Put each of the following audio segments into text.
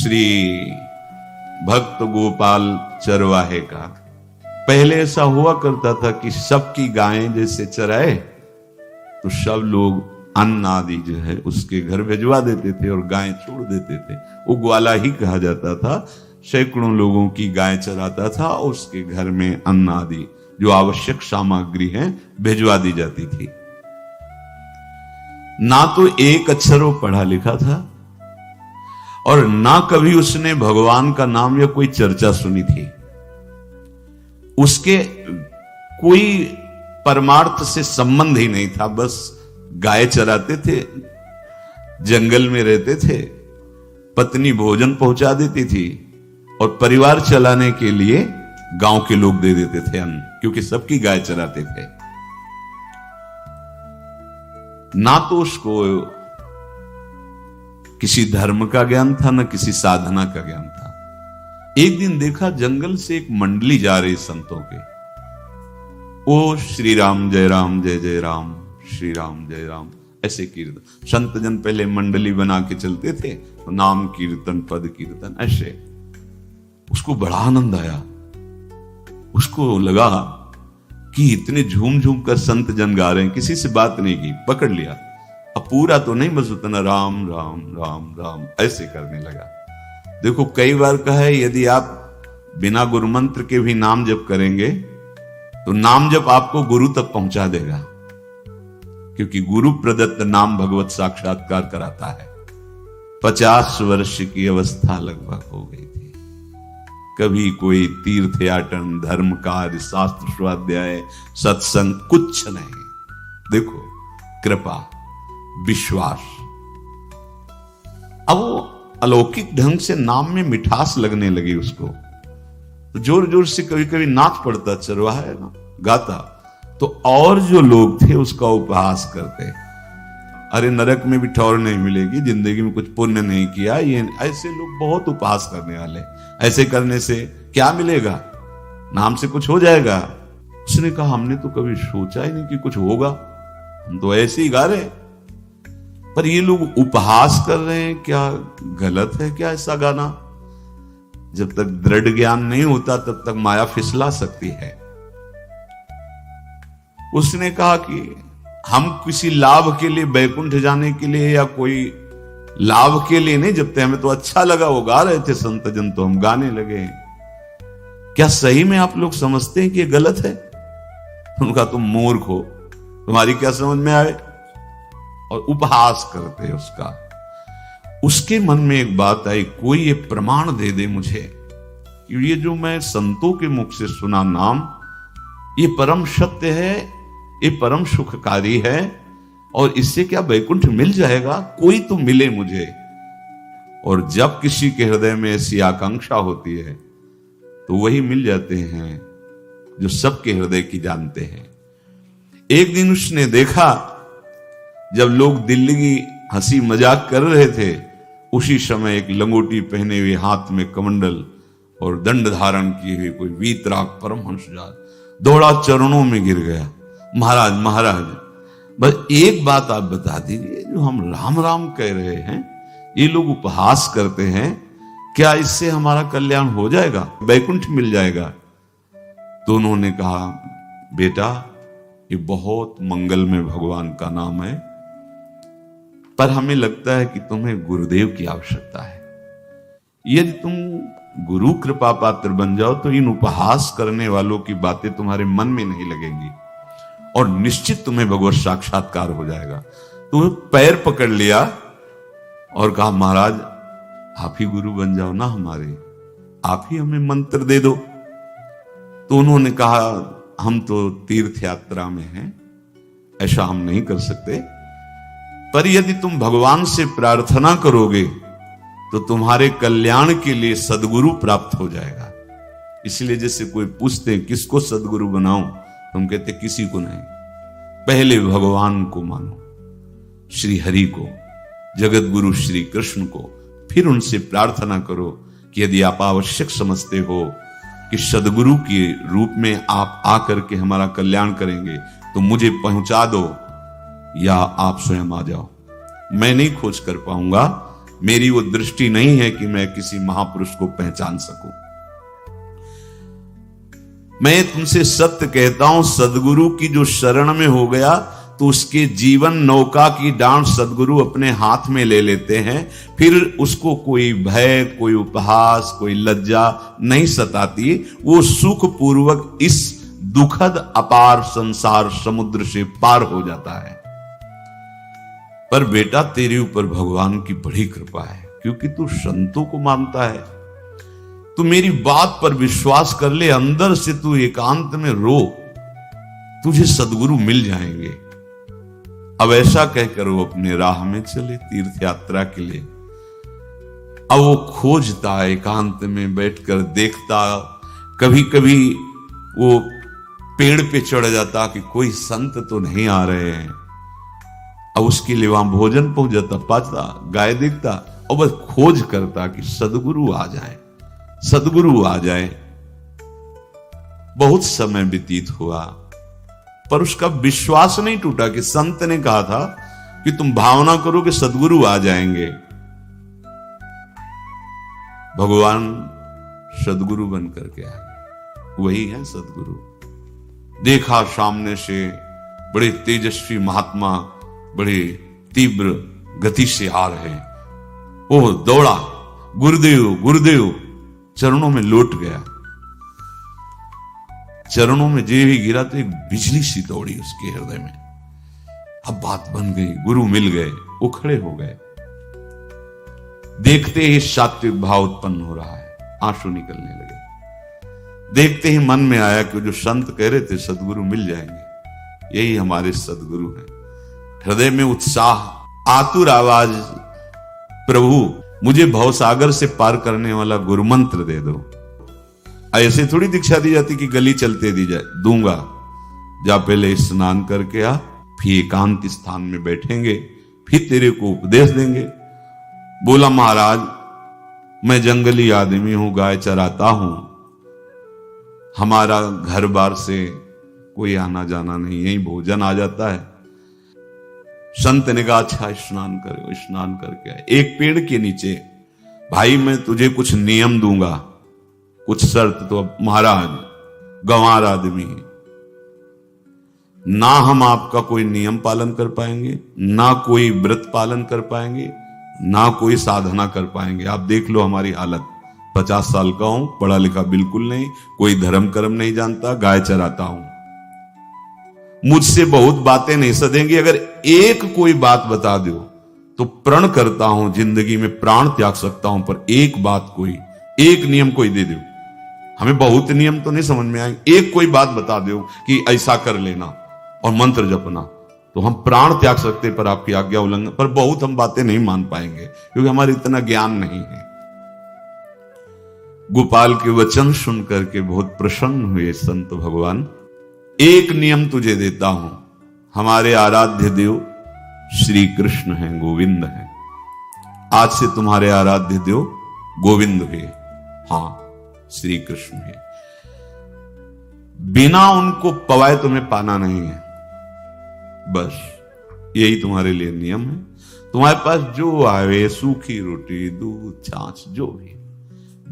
श्री भक्त गोपाल चरवाहे का। पहले ऐसा हुआ करता था कि सबकी गायें जैसे चराए तो सब लोग अन्न आदि जो है उसके घर भिजवा देते थे और गायें छोड़ देते थे। वो ग्वाला ही कहा जाता था। सैकड़ों लोगों की गाय चराता था और उसके घर में अन्न आदि जो आवश्यक सामग्री है भिजवा दी जाती थी। ना तो एक अक्षर वो पढ़ा लिखा था और ना कभी उसने भगवान का नाम या कोई चर्चा सुनी थी। उसके कोई परमार्थ से संबंध ही नहीं था। बस गाय चराते थे, जंगल में रहते थे, पत्नी भोजन पहुंचा देती थी और परिवार चलाने के लिए गांव के लोग दे देते थे अन्न, क्योंकि सबकी गाय चराते थे। ना तो उसको किसी धर्म का ज्ञान था, ना किसी साधना का ज्ञान था। एक दिन देखा जंगल से एक मंडली जा रही संतों के। ओ श्री राम जय जय राम, श्री राम जय राम, ऐसे कीर्तन। संत जन पहले मंडली बना के चलते थे, तो नाम कीर्तन पद कीर्तन ऐसे। उसको बड़ा आनंद आया। उसको लगा कि इतने झूम झूम कर संत जन गा रहे हैं, किसी से बात नहीं की, पकड़ लिया। अब पूरा तो नहीं, बस उतना राम राम राम राम ऐसे करने लगा। देखो कई बार कहा है, यदि आप बिना गुरु मंत्र के भी नाम जप करेंगे तो नाम जप आपको गुरु तक पहुंचा देगा, क्योंकि गुरु प्रदत्त नाम भगवत साक्षात्कार कराता है। 50 वर्ष की अवस्था लगभग हो गई थी। कभी कोई तीर्थयाटन, धर्म कार्य, शास्त्र स्वाध्याय, सत्संग कुछ नहीं। देखो कृपा, विश्वास। अब वो अलौकिक ढंग से नाम में मिठास लगने लगी उसको, तो जोर जोर से कभी कभी नाच पड़ता, चरवाहा है ना, गाता। तो और जो लोग थे उसका उपहास करते, अरे नरक में भी ठौर नहीं मिलेगी, जिंदगी में कुछ पुण्य नहीं किया, ये ऐसे लोग बहुत उपहास करने वाले। ऐसे करने से क्या मिलेगा, नाम से कुछ हो जाएगा। उसने कहा हमने तो कभी सोचा ही नहीं कि कुछ होगा, हम तो ऐसे ही गा रहे। पर ये लोग उपहास कर रहे हैं, क्या गलत है क्या ऐसा गाना? जब तक दृढ़ ज्ञान नहीं होता तब तक माया फिसला सकती है। उसने कहा कि हम किसी लाभ के लिए, बैकुंठ जाने के लिए या कोई लाभ के लिए नहीं जपते, हमें तो अच्छा लगा, वो गा रहे थे संत जन तो हम गाने लगे। क्या सही में आप लोग समझते हैं कि ये गलत है? उनका तुम मूर्ख हो, तुम्हारी क्या समझ में आए? और उपहास करते उसका। उसके मन में एक बात आई, कोई ये प्रमाण दे दे मुझे कि ये जो मैं संतों के मुख से सुना नाम, ये परम सत्य है, ये परम सुखकारी है, और इससे क्या बैकुंठ मिल जाएगा? कोई तो मिले मुझे। और जब किसी के हृदय में ऐसी आकांक्षा होती है तो वही मिल जाते हैं जो सबके हृदय की जानते हैं। एक दिन उसने देखा जब लोग दिल्ली की हंसी मजाक कर रहे थे, उसी समय एक लंगोटी पहने हुए, हाथ में कमंडल और दंड धारण किए हुए कोई वीतराग परमहंस दौड़ा, चरणों में गिर गया। महाराज महाराज, बस एक बात आप बता दीजिए, जो हम राम राम कह रहे हैं, ये लोग उपहास करते हैं, क्या इससे हमारा कल्याण हो जाएगा, बैकुंठ मिल जाएगा? तो उन्होंने कहा बेटा, ये बहुत मंगल में भगवान का नाम है, पर हमें लगता है कि तुम्हें गुरुदेव की आवश्यकता है। यदि तुम गुरु कृपा पात्र बन जाओ तो इन उपहास करने वालों की बातें तुम्हारे मन में नहीं लगेंगी और निश्चित तुम्हें भगवत साक्षात्कार हो जाएगा। तो पैर पकड़ लिया और कहा महाराज आप ही गुरु बन जाओ ना हमारे, आप ही हमें मंत्र दे दो। तो उन्होंने कहा हम तो तीर्थ यात्रा में हैं, ऐसा हम नहीं कर सकते, पर यदि तुम भगवान से प्रार्थना करोगे तो तुम्हारे कल्याण के लिए सदगुरु प्राप्त हो जाएगा। इसलिए जैसे कोई पूछते हैं किसको सदगुरु बनाऊं, तुम कहते किसी को नहीं, पहले भगवान को मानो, श्री हरि को, जगत गुरु श्री कृष्ण को, फिर उनसे प्रार्थना करो कि यदि आप आवश्यक समझते हो कि सदगुरु के रूप में आप आकर के हमारा कल्याण करेंगे तो मुझे पहुंचा दो, या आप स्वयं आ जाओ। मैं नहीं खोज कर पाऊंगा, मेरी वो दृष्टि नहीं है कि मैं किसी महापुरुष को पहचान सकूं। मैं तुमसे सत्य कहता हूं, सदगुरु की जो शरण में हो गया तो उसके जीवन नौका की डांट सदगुरु अपने हाथ में ले लेते हैं। फिर उसको कोई भय, कोई उपहास, कोई लज्जा नहीं सताती। वो सुख पूर्वक इस दुखद अपार संसार समुद्र से पार हो जाता है। पर बेटा, तेरे ऊपर भगवान की बड़ी कृपा है, क्योंकि तू संतों को मानता है। तू मेरी बात पर विश्वास कर ले, अंदर से तू एकांत में रो, तुझे सदगुरु मिल जाएंगे। अब ऐसा कहकर वो अपने राह में चले तीर्थ यात्रा के लिए। अब वो खोजता, एकांत में बैठकर देखता, कभी कभी वो पेड़ पे चढ़ जाता कि कोई संत तो नहीं आ रहे हैं। अब उसके लिए वहां भोजन पहुंच जाता, पाता, गाय देखता और बस खोज करता कि सदगुरु आ जाए, सदगुरु आ जाए। बहुत समय व्यतीत हुआ, पर उसका विश्वास नहीं टूटा कि संत ने कहा था कि तुम भावना करो कि सदगुरु आ जाएंगे। भगवान सदगुरु बन करके आ गए, वही है सदगुरु। देखा सामने से बड़े तेजस्वी महात्मा बड़े तीव्र गति से आ रहे। वो दौड़ा, गुरुदेव गुरुदेव, चरणों में लौट गया। चरणों में जे भी गिरा तो एक बिजली सी दौड़ी उसके हृदय में। अब बात बन गई, गुरु मिल गए, वो खड़े हो गए। देखते ही सात्विक भाव उत्पन्न हो रहा है, आंसू निकलने लगे। देखते ही मन में आया कि जो संत कह रहे थे सदगुरु मिल जाएंगे, यही हमारे सदगुरु हैं। हृदय में उत्साह, आतुर आवाज, प्रभु मुझे भवसागर से पार करने वाला गुरु मंत्र दे दो। ऐसे थोड़ी दीक्षा दी जाती कि गली चलते दी जाए, दूंगा। जा पहले स्नान करके आ, फिर एकांत स्थान में बैठेंगे, फिर तेरे को उपदेश देंगे। बोला, महाराज मैं जंगली आदमी हूं, गाय चराता हूं, हमारा घर बार से कोई आना जाना नहीं, यही भोजन आ जाता है। संत ने कहा, अच्छा स्नान करो। स्नान करके आए, एक पेड़ के नीचे। भाई मैं तुझे कुछ नियम दूंगा, कुछ शर्त। तो महाराज गंवार आदमी है, ना हम आपका कोई नियम पालन कर पाएंगे, ना कोई व्रत पालन कर पाएंगे, ना कोई साधना कर पाएंगे। आप देख लो हमारी हालत। 50 साल का हूं, पढ़ा लिखा बिल्कुल नहीं, कोई धर्म कर्म नहीं जानता, गाय चराता हूं। मुझसे बहुत बातें नहीं सधेंगी। अगर एक कोई बात बता दो तो प्रण करता हूं जिंदगी में प्राण त्याग सकता हूं, पर एक बात, कोई एक नियम कोई दे दो। हमें बहुत नियम तो नहीं समझ में आएंगे, एक कोई बात बता दो कि ऐसा कर लेना और मंत्र जपना, तो हम प्राण त्याग सकते, पर आपकी आज्ञा उल्लंघन। पर बहुत हम बातें नहीं मान पाएंगे क्योंकि हमारे इतना ज्ञान नहीं है। गोपाल के वचन सुन करके बहुत प्रसन्न हुए संत भगवान। एक नियम तुझे देता हूं, हमारे आराध्य देव श्री कृष्ण हैं, गोविंद हैं। आज से तुम्हारे आराध्य देव गोविंद हुए, हाँ श्री कृष्ण है। बिना उनको पवाए तुम्हें पाना नहीं है, बस यही तुम्हारे लिए नियम है। तुम्हारे पास जो आवे, सूखी रोटी, दूध, छाछ, जो भी,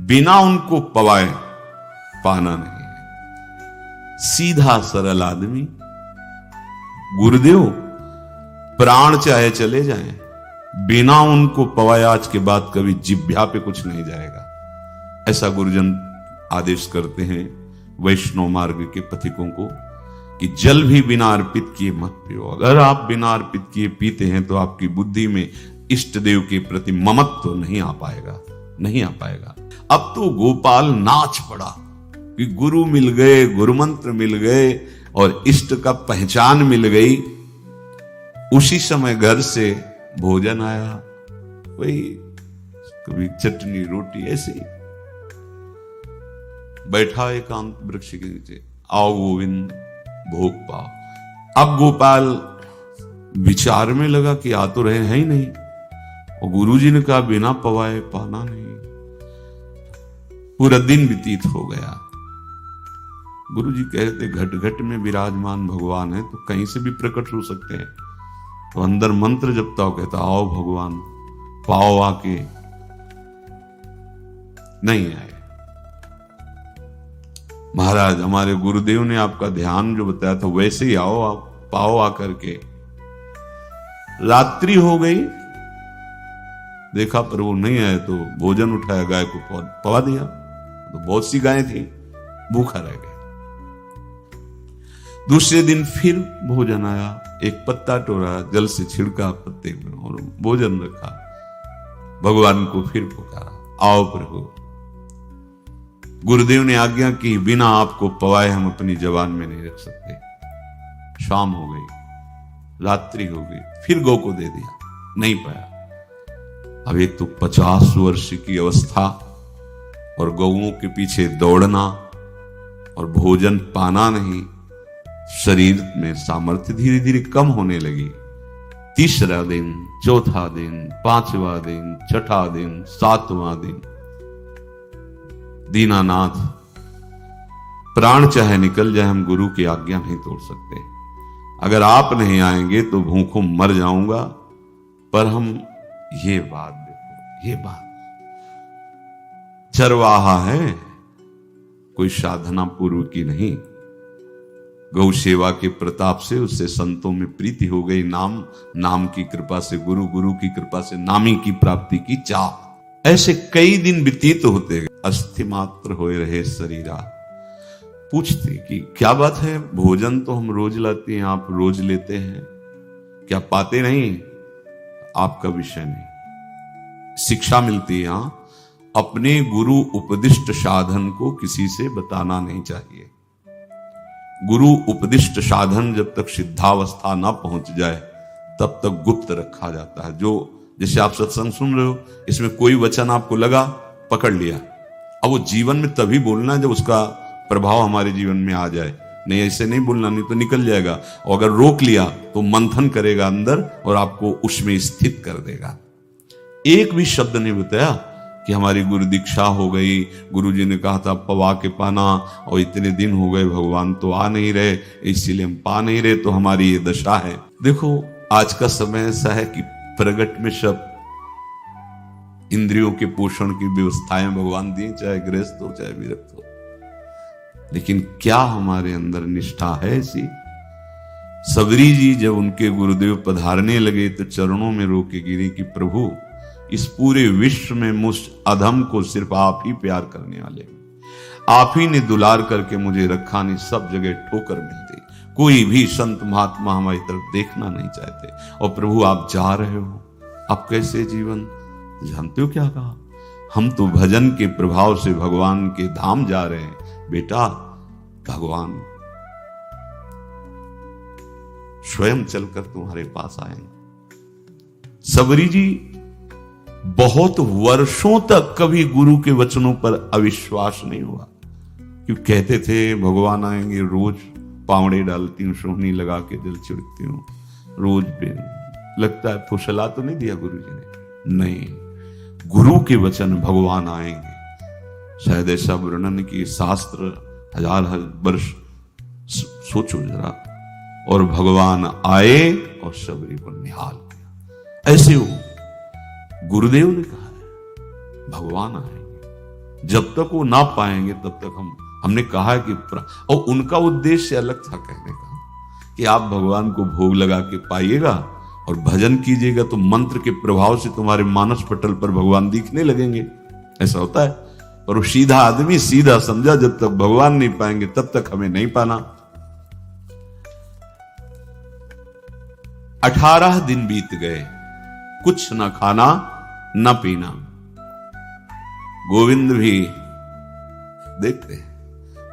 बिना उनको पवाए पाना नहीं है। सीधा सरल आदमी। गुरुदेव प्राण चाहे चले जाएं, बिना उनको पवाए आज के बाद कभी जिह्वा पे कुछ नहीं जाएगा। ऐसा गुरुजन आदेश करते हैं वैष्णव मार्ग के पथिकों को कि जल भी बिना अर्पित किए मत पियो। अगर आप बिना अर्पित किए पीते हैं तो आपकी बुद्धि में इष्ट देव के प्रति ममत्व तो नहीं आ पाएगा, नहीं आ पाएगा। अब तो गोपाल नाच पड़ा कि गुरु मिल गए, गुरु मंत्र मिल गए और इष्ट का पहचान मिल गई। उसी समय घर से भोजन आया, वही कभी चटनी रोटी, ऐसे बैठा एकांत वृक्ष के नीचे। आओ गोविंद भोग पाओ। अब गोपाल विचार में लगा कि आ तो रहे हैं ही नहीं, और गुरुजी ने कहा बिना पवाए पाना नहीं। पूरा दिन व्यतीत हो गया। गुरुजी कहते घट घट में विराजमान भगवान है तो कहीं से भी प्रकट हो सकते हैं। तो अंदर मंत्र जपता हो, कहता आओ भगवान पाओ आके, नहीं आए। महाराज हमारे गुरुदेव ने आपका ध्यान जो बताया था वैसे ही आओ, आप पाओ आकर के। रात्रि हो गई, देखा पर वो नहीं आए तो भोजन उठाया, गाय को पवा दिया। तो बहुत सी गायें थी, भूखा रह गया। दूसरे दिन फिर भोजन आया, एक पत्ता टोरा, जल से छिड़का पत्ते में और भोजन रखा। भगवान को फिर पुकारा, आओ प्रभु। गुरुदेव ने आज्ञा की, बिना आपको पवाए हम अपनी जबान में नहीं रख सकते। शाम हो गई, रात्रि हो गई, फिर गौ को दे दिया, नहीं पाया। अब एक तो 50 वर्ष की अवस्था और गौओं के पीछे दौड़ना और भोजन पाना नहीं, शरीर में सामर्थ्य धीरे धीरे कम होने लगी। तीसरा दिन, चौथा दिन, पांचवा दिन, छठा दिन, सातवां दिन, दीनानाथ प्राण चाहे निकल जाए, हम गुरु की आज्ञा नहीं तोड़ सकते। अगर आप नहीं आएंगे तो भूखों मर जाऊंगा। पर हम ये बात देखो, ये बात चरवाहा है, कोई साधना पूर्व की नहीं। गौ सेवा के प्रताप से उससे संतों में प्रीति हो गई। नाम की कृपा से गुरु, गुरु की कृपा से नामी की प्राप्ति की चाह। ऐसे कई दिन व्यतीत होते, अस्थि मात्र होए रहे शरीरा। पूछते कि क्या बात है, भोजन तो हम रोज लाते हैं, आप रोज लेते हैं, क्या पाते नहीं? आपका विषय नहीं। शिक्षा मिलती है, यहां अपने गुरु उपदिष्ट साधन को किसी से बताना नहीं चाहिए। गुरु उपदिष्ट साधन जब तक सिद्धावस्था ना पहुंच जाए तब तक गुप्त रखा जाता है। जो जैसे आप सत्संग सुन रहे हो, इसमें कोई वचन आपको लगा, पकड़ लिया, अब वो जीवन में तभी बोलना है जब उसका प्रभाव हमारे जीवन में आ जाए। नहीं ऐसे नहीं बोलना, नहीं तो निकल जाएगा। और अगर रोक लिया तो मंथन करेगा अंदर और आपको उसमें स्थित कर देगा। एक भी शब्द नहीं बताया कि हमारी गुरु दीक्षा हो गई, गुरु जी ने कहा था पवा के पाना, और इतने दिन हो गए भगवान तो आ नहीं रहे, इसीलिए हम पा नहीं रहे, तो हमारी ये दशा है। देखो आज का समय ऐसा है कि प्रगट में सब इंद्रियों के पोषण की व्यवस्थाएं भगवान दी, चाहे गृहस्थ हो चाहे विरक्त हो, लेकिन क्या हमारे अंदर निष्ठा है ऐसी? सबरी जी जब उनके गुरुदेव पधारने लगे तो चरणों में रो के गिरे कि प्रभु इस पूरे विश्व में मुझ अधम को सिर्फ आप ही प्यार करने वाले, आप ही ने दुलार करके मुझे रखा, नहीं सब जगह ठोकर मिलती, कोई भी संत महात्मा हमारी तरफ देखना नहीं चाहते, और प्रभु आप जा रहे हो, आप कैसे जीवन जानते हो? क्या कहा, हम तो भजन के प्रभाव से भगवान के धाम जा रहे हैं। बेटा भगवान स्वयं चलकर तुम्हारे पास आएंगे। सबरी जी बहुत वर्षों तक कभी गुरु के वचनों पर अविश्वास नहीं हुआ, क्यों कहते थे भगवान आएंगे, रोज पावड़े डालती हूँ, सोहनी लगा के जल छिड़कती हूँ, रोज पे लगता है फुसला तो नहीं दिया गुरु जी ने? नहीं, गुरु के वचन भगवान आएंगे। शायद ऐसा वर्णन की शास्त्र हजार वर्ष सोचो जरा, और भगवान आए और सबरी को निहाल किया। ऐसे हो गुरुदेव ने कहा है भगवान आएंगे, जब तक वो ना पाएंगे तब तक हमने कहा है कि और उनका उद्देश्य अलग था, कहने का कि आप भगवान को भोग लगा के पाइएगा और भजन कीजिएगा तो मंत्र के प्रभाव से तुम्हारे मानस पटल पर भगवान दिखने लगेंगे। ऐसा होता है, पर वो सीधा आदमी सीधा समझा, जब तक भगवान नहीं पाएंगे तब तक हमें नहीं पाना। 18 दिन बीत गए, कुछ न खाना न पीना। गोविंद भी देखते हैं,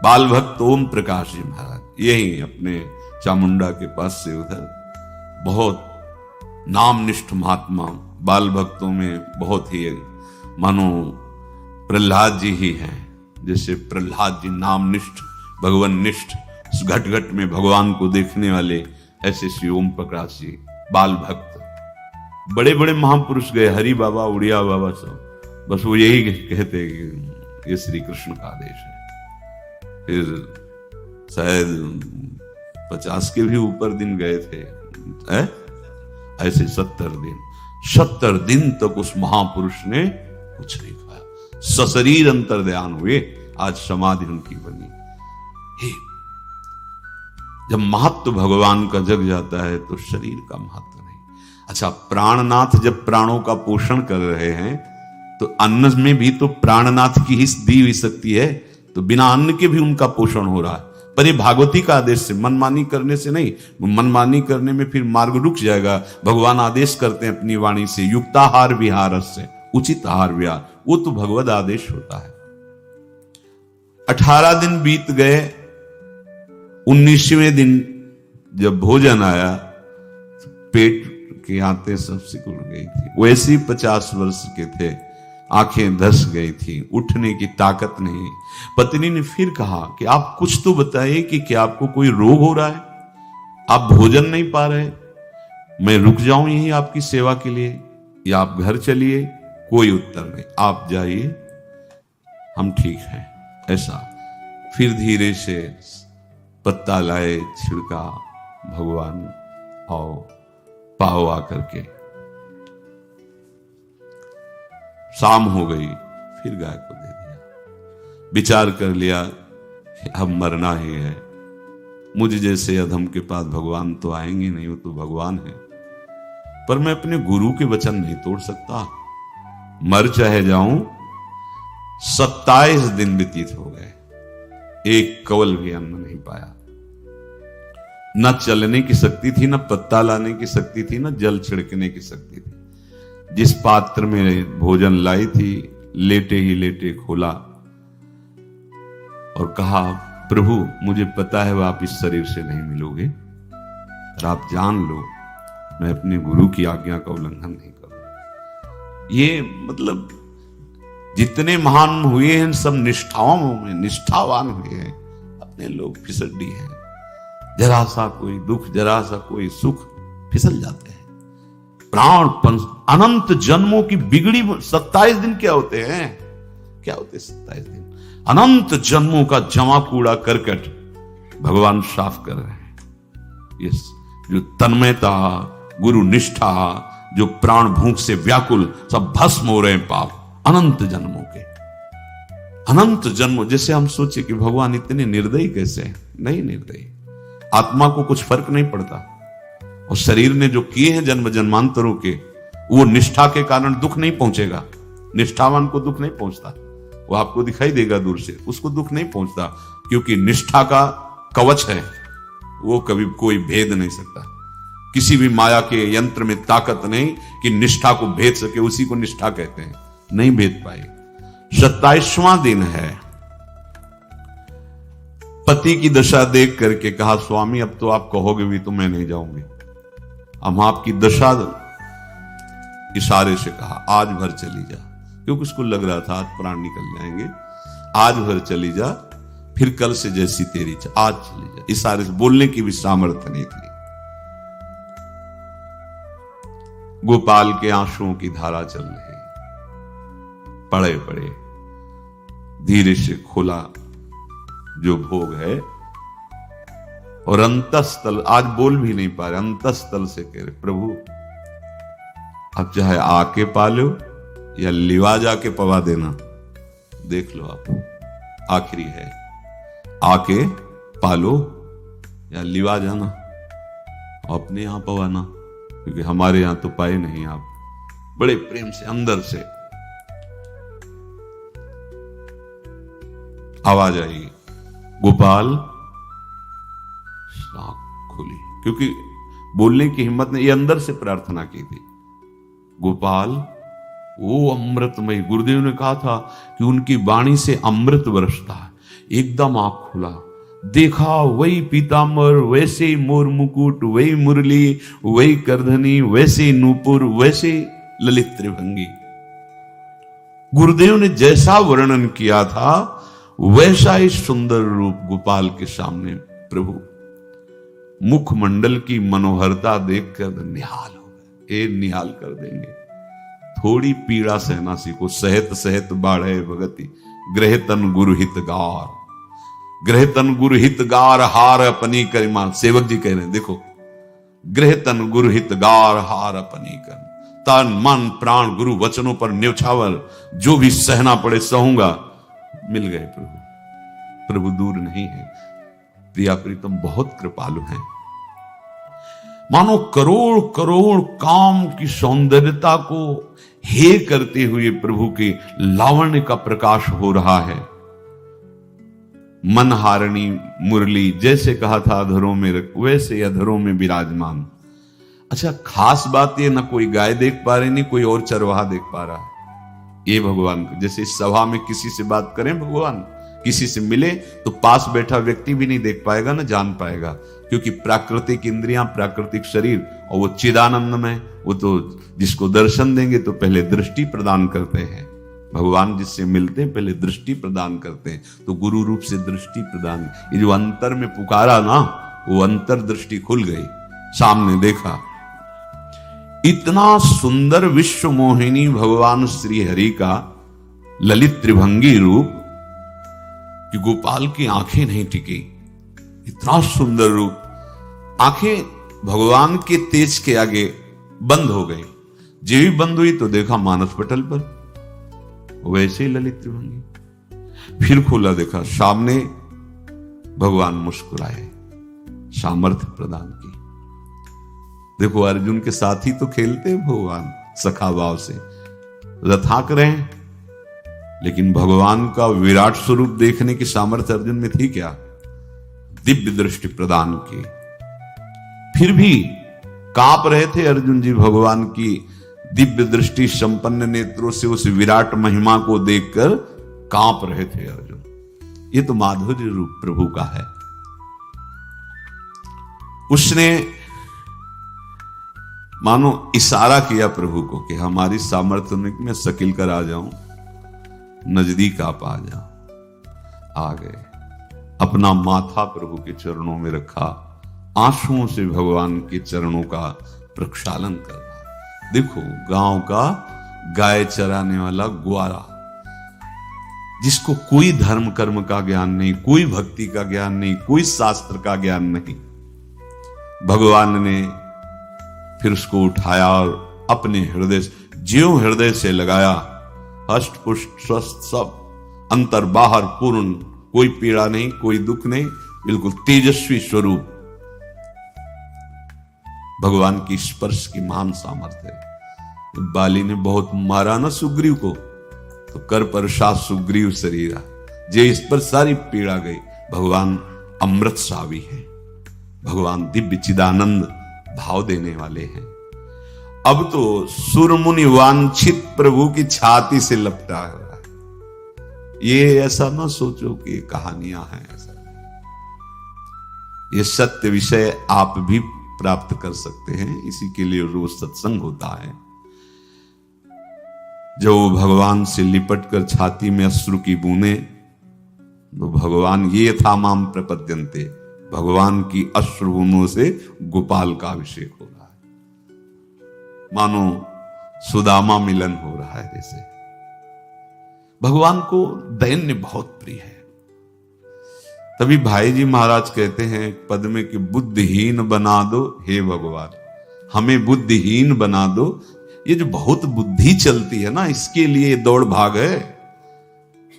बाल भक्त ओम प्रकाश जी महाराज यही अपने चामुंडा के पास से उधर, बहुत नामनिष्ठ महात्मा, बाल भक्तों में बहुत ही मानो प्रहलाद जी ही हैं। जैसे प्रहलाद जी नामनिष्ठ भगवान निष्ठ, घट घट में भगवान को देखने वाले, ऐसे श्री ओम प्रकाश जी बाल भक्त। बड़े बड़े महापुरुष गए, हरि बाबा, उड़िया बाबा, सब बस वो यही कहते कि ये श्री कृष्ण का आदेश है। फिर शायद 50 के भी ऊपर दिन गए थे, ऐसे 70 दिन। 70 दिन तक उस महापुरुष ने कुछ नहीं खाया, सशरीर अंतर्ध्यान हुए, आज समाधि उनकी बनी। हे, जब महत्व भगवान का जग जाता है तो शरीर का महत्व नहीं। अच्छा, प्राणनाथ जब प्राणों का पोषण कर रहे हैं तो अन्न में भी तो प्राणनाथ की हिस्स दी हुई शक्ति है, तो बिना अन्न के भी उनका पोषण हो रहा है। पर ये भागवती का आदेश से, मनमानी करने से नहीं। मनमानी करने में फिर मार्ग रुक जाएगा। भगवान आदेश करते हैं अपनी वाणी से, युक्ताहार विहार से, उचित आहार विहार, वो तो भगवद आदेश होता है। 18 दिन बीत गए, 19वें दिन जब भोजन आया तो पेट के आते सब सिकुड़ गई थी। वैसे ही 50 वर्ष के थे, आंखें धस गई थी, उठने की ताकत नहीं। पत्नी ने फिर कहा कि आप कुछ तो बताइए कि क्या आपको कोई रोग हो रहा है, आप भोजन नहीं पा रहे, मैं रुक जाऊं यहीं आपकी सेवा के लिए या आप घर चलिए। कोई उत्तर नहीं, आप जाइए, हम ठीक हैं। ऐसा फिर धीरे से पत्ता लाए, छिड़का, भगवान आओ पाओ आकर के। शाम हो गई, फिर गाय को दे दिया। विचार कर लिया कि अब मरना ही है, मुझ जैसे अधम के पास भगवान तो आएंगे नहीं, वो तो भगवान है, पर मैं अपने गुरु के वचन नहीं तोड़ सकता, मर चाहे जाऊं। 27 दिन व्यतीत हो गए, एक कवल भी अन्न नहीं पाया। न चलने की शक्ति थी, न पत्ता लाने की शक्ति थी, न जल छिड़कने की शक्ति थी। जिस पात्र में भोजन लाई थी, लेटे ही लेटे खोला और कहा, प्रभु मुझे पता है आप इस शरीर से नहीं मिलोगे, और आप जान लो मैं अपने गुरु की आज्ञा का उल्लंघन नहीं करूंगा। ये मतलब जितने महान हुए हैं सब निष्ठाओं में निष्ठावान हुए हैं, अपने लोग फिसड्डी हैं। जरा सा कोई दुख, जरा सा कोई सुख, फिसल जाते हैं। प्राण अनंत जन्मों की बिगड़ी 27 दिन क्या होते हैं, क्या होते 27 दिन? अनंत जन्मों का जमा कूड़ा करकट भगवान साफ कर रहे हैं। यस, जो तन्मयता, गुरु निष्ठा, जो प्राण भूख से व्याकुल, सब भस्म हो रहे हैं पाप अनंत जन्मों के। अनंत जन्म, जैसे हम सोचे कि भगवान इतने निर्दयी कैसे हैं? नहीं निर्दयी, आत्मा को कुछ फर्क नहीं पड़ता। और शरीर ने जो किए हैं जन्म जन्मांतरों के, वो निष्ठा के कारण दुख नहीं पहुंचेगा। निष्ठावान को दुख नहीं पहुंचता, वो आपको दिखाई देगा दूर से, उसको दुख नहीं पहुंचता, क्योंकि निष्ठा का कवच है, वो कभी कोई भेद नहीं सकता। किसी भी माया के यंत्र में ताकत नहीं कि निष्ठा को भेद सके, उसी को निष्ठा कहते हैं, नहीं भेद पाए। 27वां दिन है। पति की दशा देख करके कहा, स्वामी अब तो आप कहोगे भी तो मैं नहीं जाऊंगी। हम आपकी दशा, इशारे से कहा आज भर चली जा, क्योंकि उसको लग रहा था आज प्राण निकल जाएंगे। आज भर चली जा, फिर कल से जैसी तेरी आज चली जा। इशारे से, बोलने की भी सामर्थ्य नहीं थी। गोपाल के आंसुओं की धारा चल रही, पड़े पड़े धीरे से खोला जो भोग है, और अंतस्थल, आज बोल भी नहीं पा रहे, अंतस्थल से कह रहे, प्रभु अब चाहे आके पालो या लिवा जाके पवा देना, देख लो आप, आखिरी है, आके पालो या लिवा जाना, अपने यहां पवाना, क्योंकि हमारे यहां तो पाए नहीं आप। बड़े प्रेम से अंदर से आवाज आई, गोपाल। आंख खुली, क्योंकि बोलने की हिम्मत ने, ये अंदर से प्रार्थना की थी, गोपाल वो अमृतमय। गुरुदेव ने कहा था कि उनकी वाणी से अमृत बरसता है। एकदम आंख खुला, देखा वही पीतांबर, वैसे ही मोर मुकुट, वही मुरली, वही करधनी, वैसे नूपुर, वैसे ललित त्रिभंगी। गुरुदेव ने जैसा वर्णन किया था वैसा ही सुंदर रूप गोपाल के सामने। प्रभु मुखमंडल की मनोहरता देखकर निहाल हो गए। ए निहाल कर देंगे, थोड़ी पीड़ा सहना सीखो। सहत सहत बाढ़े भगति, ग्रह तन गुरु हितगार, ग्रह तन गुरु हितगार, हार अपनी करिमान। सेवक जी कह रहे हैं, देखो, ग्रह तन गुरु हितगार, हार अपनी कर। तन मन प्राण गुरु वचनों पर न्यौछावर, जो भी सहना पड़े सहूंगा। मिल गए प्रभु। प्रभु दूर नहीं है। प्रिया प्रीतम बहुत कृपालु हैं। मानो करोड़ करोड़ काम की सौंदर्यता को हे करते हुए प्रभु के लावण्य का प्रकाश हो रहा है। मनहारिणी मुरली, जैसे कहा था अधरों में वैसे अधरों में विराजमान। अच्छा, खास बात ये, ना कोई गाय देख पा रहे, नहीं कोई और चरवाहा देख पा रहा है। ये भगवान, जैसे इस सभा में किसी से बात करें, भगवान किसी से मिले तो पास बैठा व्यक्ति भी नहीं देख पाएगा, ना जान पाएगा, क्योंकि प्राकृतिक इंद्रियां, प्राकृतिक शरीर, और वो चिदानंद में, वो तो जिसको दर्शन देंगे तो पहले दृष्टि प्रदान करते हैं। भगवान जिससे मिलते हैं पहले दृष्टि प्रदान करते हैं, तो गुरु रूप से दृष्टि प्रदान। ये जो अंतर में पुकारा ना, वो अंतर दृष्टि खुल गई, सामने देखा। इतना सुंदर विश्व मोहिनी भगवान श्री हरि का ललित त्रिभंगी रूप कि गोपाल की आंखें नहीं टिकी। इतना सुंदर रूप, आंखें भगवान के तेज के आगे बंद हो गई। जो भी बंद हुई तो देखा मानस पटल पर वैसे ही ललित त्रिभंगी। फिर खोला, देखा सामने भगवान मुस्कुराए, सामर्थ्य प्रदान की। देखो अर्जुन के साथ ही तो खेलते भगवान सखा भाव से, रथाक रहे, लेकिन भगवान का विराट स्वरूप देखने की सामर्थ्य अर्जुन में थी क्या? दिव्य दृष्टि प्रदान की। फिर भी कांप रहे थे अर्जुन जी भगवान की दिव्य दृष्टि संपन्न नेत्रों से उस विराट महिमा को देखकर कांप रहे थे अर्जुन। ये तो माधुर्य रूप प्रभु का है। उसने मानो इशारा किया प्रभु को कि हमारी सामर्थ्य में सकिल कर आ जाऊं, नजदीक आप आ जाओ। आ गए, अपना माथा प्रभु के चरणों में रखा, आंसुओं से भगवान के चरणों का प्रक्षालन कर रहा। देखो गांव का गाय चराने वाला ग्वारा, जिसको कोई धर्म कर्म का ज्ञान नहीं, कोई भक्ति का ज्ञान नहीं, कोई शास्त्र का ज्ञान नहीं, भगवान ने फिर उसको उठाया और अपने हृदय, ज्यों हृदय से लगाया, हष्ट पुष्ट स्वस्थ सब, अंतर बाहर पूर्ण, कोई पीड़ा नहीं, कोई दुख नहीं, बिल्कुल तेजस्वी स्वरूप। भगवान की स्पर्श की महान सामर्थ्य है। बाली ने बहुत मारा ना सुग्रीव को, तो कर परशा सुग्रीव शरीरा, जे इस पर सारी पीड़ा गई। भगवान अमृत सावी है, भगवान दिव्य चिदानंद भाव देने वाले हैं। अब तो सुरमुनि वांछित प्रभु की छाती से लपटा हुआ है। ये ऐसा ना सोचो कि कहानियां हैं, ऐसा ये सत्य विषय आप भी प्राप्त कर सकते हैं। इसी के लिए रोज सत्संग होता है। जब वो भगवान से लिपट कर छाती में अश्रु की बूंदे, तो भगवान ये था माम प्रपद्यन्ते, भगवान की अश्रु बूंदों से गोपाल का अभिषेक हो रहा है, मानो सुदामा मिलन हो रहा है। जैसे भगवान को दैन्य बहुत प्रिय है। तभी भाई जी महाराज कहते हैं पद में कि बुद्धिहीन बना दो हे भगवान, हमें बुद्धिहीन बना दो। ये जो बहुत बुद्धि चलती है ना, इसके लिए दौड़ भाग है।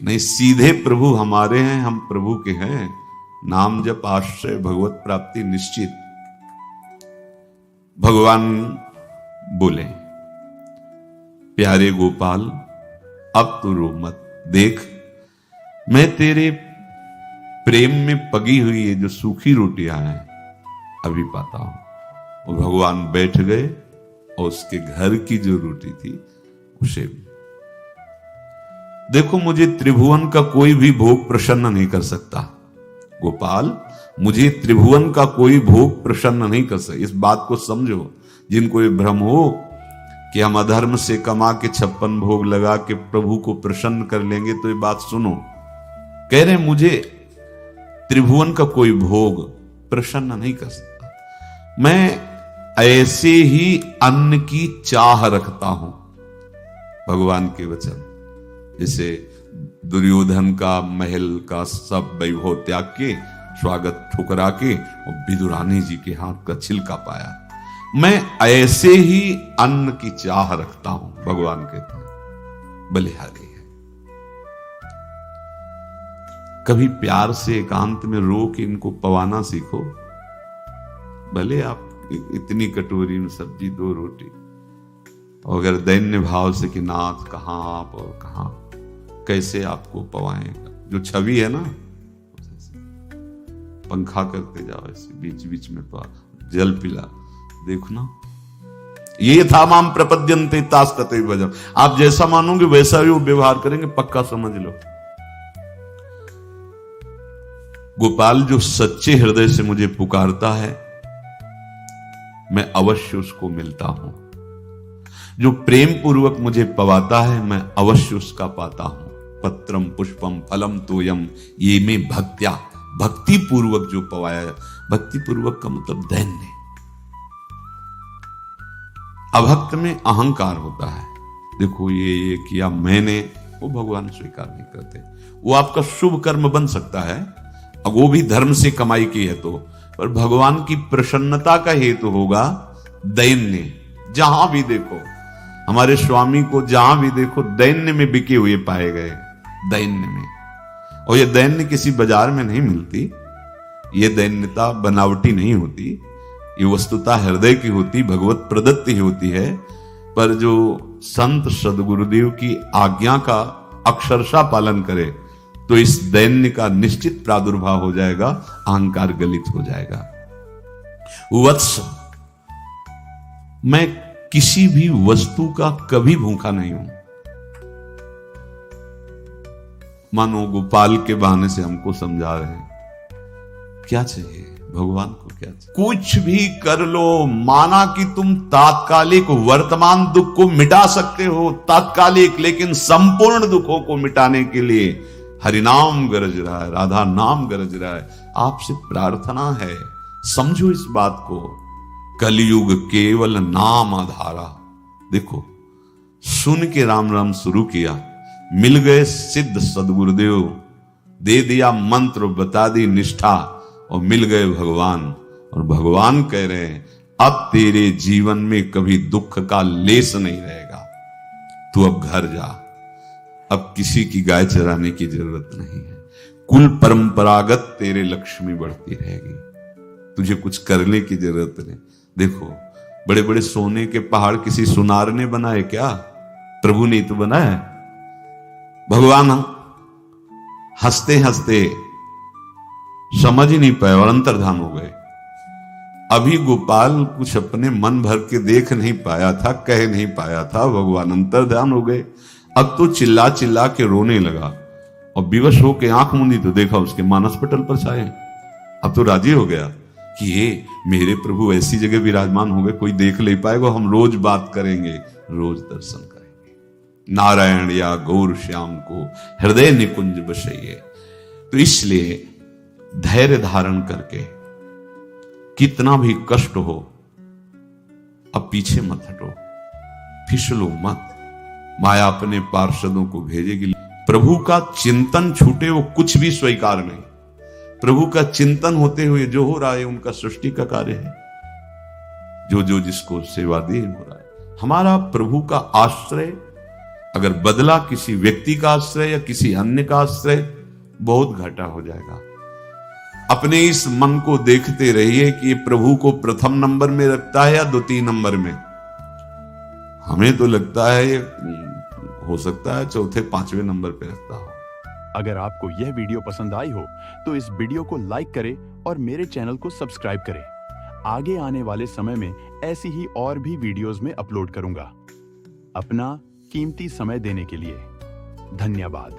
नहीं, सीधे प्रभु हमारे हैं, हम प्रभु के हैं। नाम जप आश्रय भगवत प्राप्ति निश्चित। भगवान बोले, प्यारे गोपाल अब तो रो मत, देख मैं तेरे प्रेम में पगी हुई ये जो सूखी रोटियां हैं अभी पाता हूं। और भगवान बैठ गए और उसके घर की जो रोटी थी उसे भी। देखो, मुझे त्रिभुवन का कोई भी भोग प्रसन्न नहीं कर सकता गोपाल, मुझे त्रिभुवन का कोई भोग प्रसन्न नहीं कर सकता। इस बात को समझो। जिनको ये भ्रम हो कि हम अधर्म से कमा के 56 भोग लगा के प्रभु को प्रसन्न कर लेंगे, तो ये बात सुनो। कह रहे मुझे त्रिभुवन का कोई भोग प्रसन्न नहीं कर सकता। मैं ऐसे ही अन्न की चाह रखता हूं। भगवान के वचन, जैसे दुर्योधन का महल का सब वैभव त्याग के, स्वागत ठुकरा के और विदुरानी जी के हाथ का छिलका पाया। मैं ऐसे ही अन्न की चाह रखता हूं, भगवान कहते हैं, बलिहारी है। कभी प्यार से एकांत में रो के इनको पवाना सीखो। भले आप इतनी कटोरी में सब्जी, 2 रोटी, अगर दैन्य भाव से कि नाथ कहां आप और कहां, कैसे आपको पवाएगा, जो छवि है ना, पंखा करते जाओ ऐसे बीच बीच में, जल पिला, देखो ना, ये था माम प्रपद्यन्ते तास्तते भजम। आप जैसा मानोगे वैसा ही वो व्यवहार करेंगे, पक्का समझ लो। गोपाल जो सच्चे हृदय से मुझे पुकारता है, मैं अवश्य उसको मिलता हूं। जो प्रेम पूर्वक मुझे पवाता है, मैं अवश्य उसका पाता हूं। पत्रम पुष्पम फलम तोयम ये में भक्त्या, भक्ति पूर्वक जो पवाया। भक्ति पूर्वक का मतलब दैन्य। अभक्त में अहंकार होता है, देखो ये किया मैंने, वो भगवान स्वीकार नहीं करते। वो आपका शुभ कर्म बन सकता है, अब वो भी धर्म से कमाई की है तो, पर भगवान की प्रसन्नता का हेतु होगा दैन्य। जहां भी देखो, हमारे स्वामी को जहां भी देखो दैन्य में बिके हुए पाए गए, दैन्य में। और ये दैन्य किसी बाजार में नहीं मिलती, ये दैन्यता बनावटी नहीं होती, ये वस्तुता हृदय की होती, भगवत प्रदत्त ही होती है। पर जो संत सदगुरुदेव की आज्ञा का अक्षरशः पालन करे तो इस दैन्य का निश्चित प्रादुर्भाव हो जाएगा, अहंकार गलित हो जाएगा। वत्स, मैं किसी भी वस्तु का कभी भूखा नहीं हूं। मानो गोपाल के बहाने से हमको समझा रहे हैं, क्या चाहिए भगवान को, क्या चाहिए? कुछ भी कर लो, माना कि तुम तात्कालिक वर्तमान दुख को मिटा सकते हो, तात्कालिक, लेकिन संपूर्ण दुखों को मिटाने के लिए हरिनाम गरज रहा है, राधा नाम गरज रहा है। आपसे प्रार्थना है, समझो इस बात को। कलयुग केवल नाम आधारा। देखो, सुन के राम राम शुरू किया, मिल गए सिद्ध सदगुरुदेव, दे दिया मंत्र, बता दी निष्ठा, और मिल गए भगवान। और भगवान कह रहे हैं, अब तेरे जीवन में कभी दुख का लेस नहीं रहेगा, तू अब घर जा, अब किसी की गाय चराने की जरूरत नहीं है। कुल परंपरागत तेरे लक्ष्मी बढ़ती रहेगी, तुझे कुछ करने की जरूरत नहीं। देखो, बड़े बड़े सोने के पहाड़ किसी सुनार ने बनाए क्या? प्रभु ने तो बनाया। भगवान हंसते हंसते समझ ही नहीं पाए और अंतर्धान हो गए। अभी गोपाल कुछ अपने मन भर के देख नहीं पाया था, कह नहीं पाया था, भगवान अंतर्धान हो गए। अब तो चिल्ला चिल्ला के रोने लगा और विवश होके आंख मूंदी तो देखा उसके मानस पटल पर छाए। अब तो राजी हो गया कि ये मेरे प्रभु ऐसी जगह विराजमान हो गए, कोई देख नहीं पाएगा, हम रोज बात करेंगे, रोज दर्शन करेंगे। नारायण या गौर श्याम को हृदय निकुंज बसइए। तो इसलिए धैर्य धारण करके, कितना भी कष्ट हो, अब पीछे मत हटो, फिसलो मत। माया अपने पार्षदों को भेजेगी। प्रभु का चिंतन छूटे वो कुछ भी स्वीकार नहीं। प्रभु का चिंतन होते हुए जो हो रहा है उनका सृष्टि का कार्य है, जो जो जिसको सेवा दे हो रहा है। हमारा प्रभु का आश्रय अगर बदला किसी व्यक्ति का आश्रय या किसी अन्य का आश्रय, बहुत घाटा हो जाएगा। अपने इस मन को देखते रहिए कि प्रभु को प्रथम नंबर में रखता है या द्वितीय नंबर में। हमें तो लगता है ये हो सकता है चौथे पांचवें नंबर पे रखता हो। अगर आपको यह वीडियो पसंद आई हो तो इस वीडियो को लाइक करें और मेरे चैनल को सब्सक्राइब करें। आगे आने वाले समय में ऐसी ही और भी वीडियोस में अपलोड करूंगा। अपना कीमती समय देने के लिए धन्यवाद।